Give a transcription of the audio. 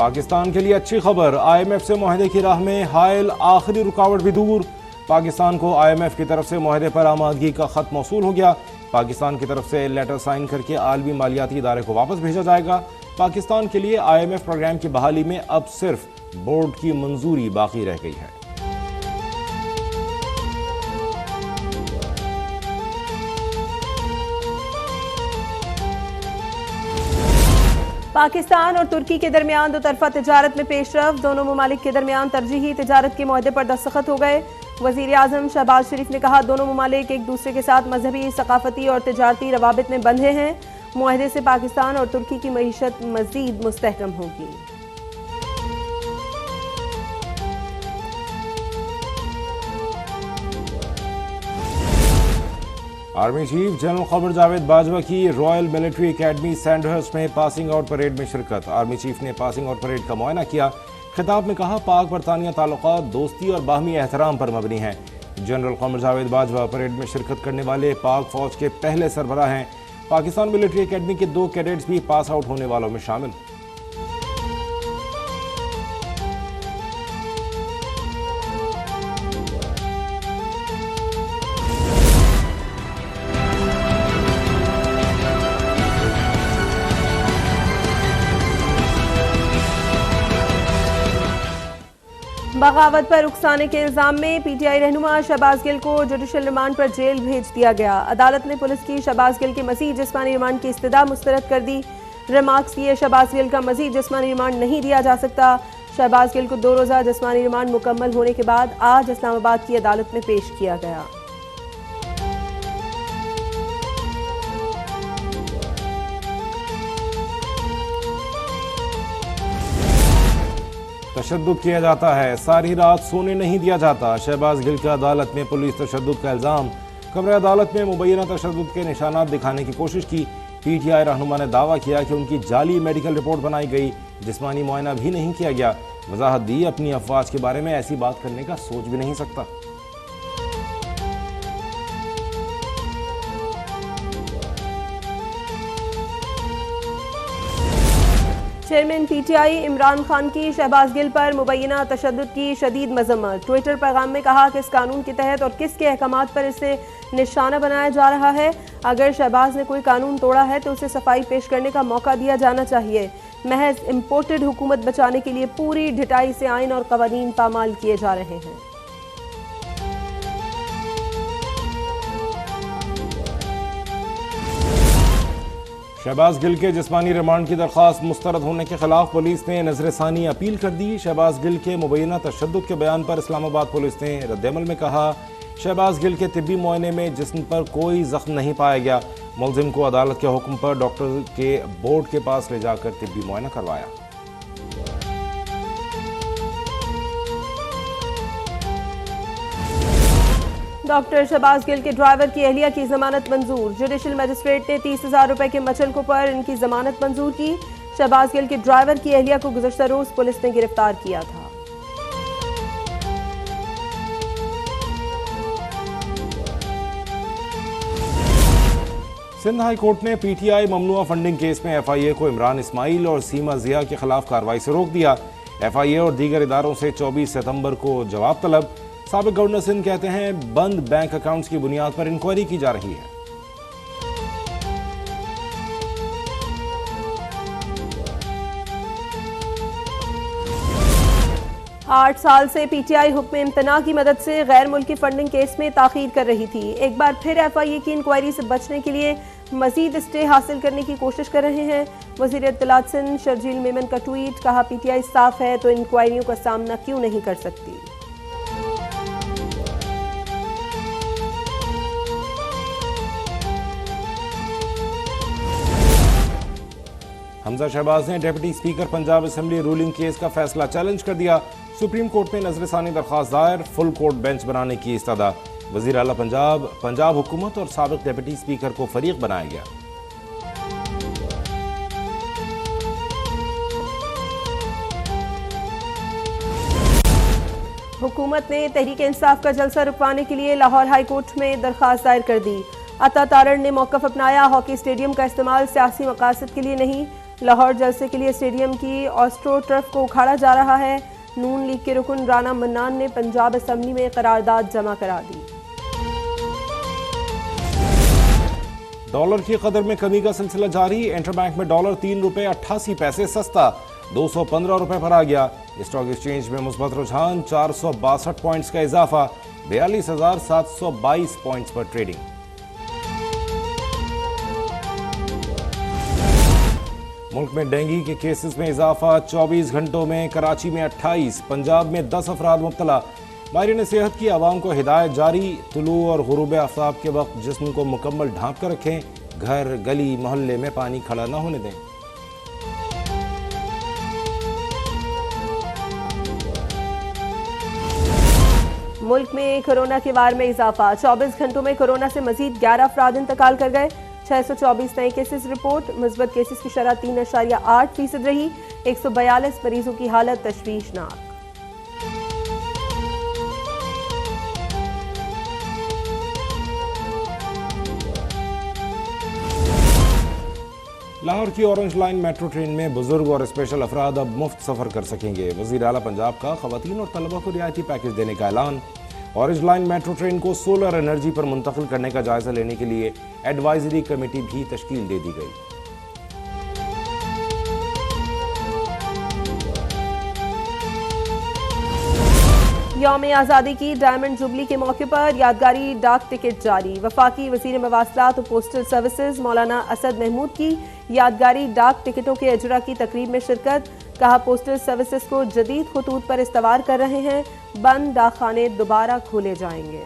पाकिस्तान के लिए अच्छी खबर, IMF से मुआहदे की राह में हायल, आखिरी रुकावट भी दूर। पाकिस्तान को IMF की तरफ से मुआहदे पर आमादगी का खत मौसूल हो गया। पाकिस्तान की तरफ से लेटर साइन करके आलमी मालियाती इदारे को वापस भेजा जाएगा। पाकिस्तान के लिए IMF प्रोग्राम की बहाली में अब सिर्फ बोर्ड की मंजूरी बाकी रह गई है। पाकिस्तान और तुर्की के दरमियान दोतरफा तिजारत में पेशरफ, दोनों ममालिक के दरमियान तरजीही तिजारत के मुआहदे पर दस्तखत हो गए। वजीर आजम शहबाज शरीफ ने कहा, दोनों ममालिक एक दूसरे के साथ मजहबी, सकाफती और तिजारती रवाबित में बंधे हैं। मुआहदे से पाकिस्तान और तुर्की की मईशत मजीद मुस्तहकम होगी। आर्मी चीफ जनरल क़मर जावेद बाजवा की रॉयल मिलिट्री एकेडमी सैंडहर्स्ट में पासिंग आउट परेड में शिरकत। आर्मी चीफ ने पासिंग आउट परेड का मुआयना किया। खिताब में कहा, पाक बरतानिया ताल्लुकात दोस्ती और बाहमी एहतराम पर मबनी हैं। जनरल क़मर जावेद बाजवा परेड में शिरकत करने वाले पाक फौज के पहले सरबराह हैं। पाकिस्तान मिलिट्री एकेडमी के 2 कैडेट्स भी पास आउट होने वालों में शामिल। बगावत पर उकसाने के इल्जाम में PTI रहनुमा शहबाज गिल को जुडिशल रिमांड पर जेल भेज दिया गया। अदालत ने पुलिस की शहबाज गिल के मजीद जिस्मानी रिमांड की इस्तदा मुस्तरद कर दी। रिमार्क्स किए, शहबाज गिल का मजीद जिस्मानी रिमांड नहीं दिया जा सकता। शहबाज गिल को 2 रोज़ा जिस्मानी रिमांड मुकम्मल होने के बाद आज इस्लामाबाद की अदालत में पेश किया गया। तशद्दुद किया जाता है, सारी रात सोने नहीं दिया जाता। शहबाज गिल की अदालत में पुलिस तशद्दुद का इल्ज़ाम। कमरे अदालत में मुबैना तशद्दुद के निशानात दिखाने की कोशिश की। PTI रहनुमा ने दावा किया कि उनकी जाली मेडिकल रिपोर्ट बनाई गई, जिस्मानी मुआयना भी नहीं किया गया। वजाहत दी, अपनी अफवाज के बारे में ऐसी बात करने का सोच भी नहीं सकता। चेयरमैन PTI इमरान खान की शहबाज गिल पर मुबैना तशद्दुद की शदीद मजम्मत। ट्विटर पैगाम में कहा कि इस कानून के तहत और किसके अहकामात पर इसे निशाना बनाया जा रहा है। अगर शहबाज ने कोई कानून तोड़ा है तो उसे सफाई पेश करने का मौका दिया जाना चाहिए। महज इम्पोर्टेड हुकूमत बचाने के लिए पूरी ढिठाई से आइन और कवानीन पामाल किए जा रहे हैं। शहबाज गिल के जिस्मानी रिमांड की दरख्वास्त मुस्तरद होने के खिलाफ पुलिस ने नजरसानी अपील कर दी। शहबाज गिल के मुबैना तशद्दुद के बयान पर इस्लामाबाद पुलिस ने रद्दअमल में कहा, शहबाज गिल के तिब्बी मुआयने में जिस्म पर कोई जख्म नहीं पाया गया। मुलजिम को अदालत के हुक्म पर डॉक्टर के बोर्ड के पास ले जाकर तिब्बी मुआयना करवाया। डॉक्टर शहबाज गिल के ड्राइवर की अहलिया की जमानत मंजूर। जुडिशल मजिस्ट्रेट ने 30,000 रुपए के मचलकों पर इनकी जमानत मंजूर की। शहबाज गिल के ड्राइवर की अहलिया को गुज़श्ता रोज पुलिस ने गिरफ्तार किया था। सिंध हाई कोर्ट ने PTI ममनुआ फंडिंग केस में FIA को इमरान इस्माइल और सीमा जिया के खिलाफ कार्रवाई से रोक दिया। FIA और दीगर इदारों से 24 सितंबर को जवाब तलब। साबिक गवर्नर सिंध कहते हैं, बंद बैंक अकाउंट्स की बुनियाद पर इंक्वायरी की जा रही है। 8 साल से PTI हुक्म इम्तना की मदद से गैर मुल्की फंडिंग केस में ताखीर कर रही थी। एक बार फिर FIA की इंक्वायरी से बचने के लिए मजीद स्टे हासिल करने की कोशिश कर रहे हैं। वज़ीर इत्तलात सिंध शर्जील मेमन का ट्वीट, कहा PTI साफ है तो इंक्वायरियों का सामना क्यों नहीं कर सकती। हमजा शहबाज ने deputy speaker Punjab assembly ruling case का फैसला चैलेंज कर दिया। सुप्रीम कोर्ट में नजरसानी दरख्वास्त दायर, फुल कोर्ट बेंच बनाने की इस्तदा। वजीर आला पंजाब हुकूमत और साबिक डिप्टी स्पीकर को फरीक बनाया गया। हुकूमत ने तहरीक इंसाफ का जलसा रुकवाने के लिए लाहौर हाई कोर्ट में दरख्वास्त दायर कर दी। अता तारण ने मौकफ अपनाया, हॉकी स्टेडियम का इस्तेमाल सियासी मकासद के लिए नहीं, लाहौर जलसे के लिए स्टेडियम की ऑस्ट्रो टर्फ को उखाड़ा जा रहा है। नून लीग के रुकन राना मन्नान ने पंजाब असम्बली में करारदाद जमा करा दी। डॉलर की कदर में कमी का सिलसिला जारी। इंटरबैंक में डॉलर 3 रुपए 88 पैसे सस्ता 215 रुपए पर आ गया। स्टॉक एक्सचेंज में मुस्बत रुझान 462 पॉइंट्स का इजाफा 42,722 पॉइंट्स पर ट्रेडिंग। मुल्क में डेंगू के केसेस में इजाफा 24 घंटों में कराची में 28, पंजाब में 10 अफराद मुब्तला। माहिरीन सेहत की आवाम को हिदायत जारी। तुलू और गुरूब आफ्ताब के वक्त जिस्म को मुकम्मल ढांप कर रखें। घर गली मोहल्ले में पानी खड़ा न होने दें। मुल्क में कोरोना के वार में इजाफा 24 घंटों में कोरोना से मजीद 11 अफराद इंतकाल कर गए। 624 नए केसेस रिपोर्ट। मुस्बत केसेस की शरह 3.8% रही। 142 मरीजों की हालत तशवीशनाक। लाहौर की ऑरेंज लाइन मेट्रो ट्रेन में बुजुर्ग और स्पेशल अफराद अब मुफ्त सफर कर सकेंगे। वजीर आला पंजाब का खवातीन और तलबा को रियायती पैकेज देने का ऐलान। ऑरेंज लाइन मेट्रो ट्रेन को सोलर एनर्जी पर मुंतकिल करने का जायजा लेने के लिए एडवाइजरी कमेटी भी तश्कील दे दी गई। यौम आज़ादी की डायमंड जुबली के मौके पर यादगारी डाक टिकट जारी। वफाकी वज़ीर मवासलात और पोस्टल सर्विसेज मौलाना असद महमूद की यादगारी डाक टिकटों के अजरा की तकरीब में शिरकत। कहा पोस्टल सर्विसेज को जदीद खतूत पर इस्तवार कर रहे हैं। बंद डाकखाने दोबारा खोले जाएंगे।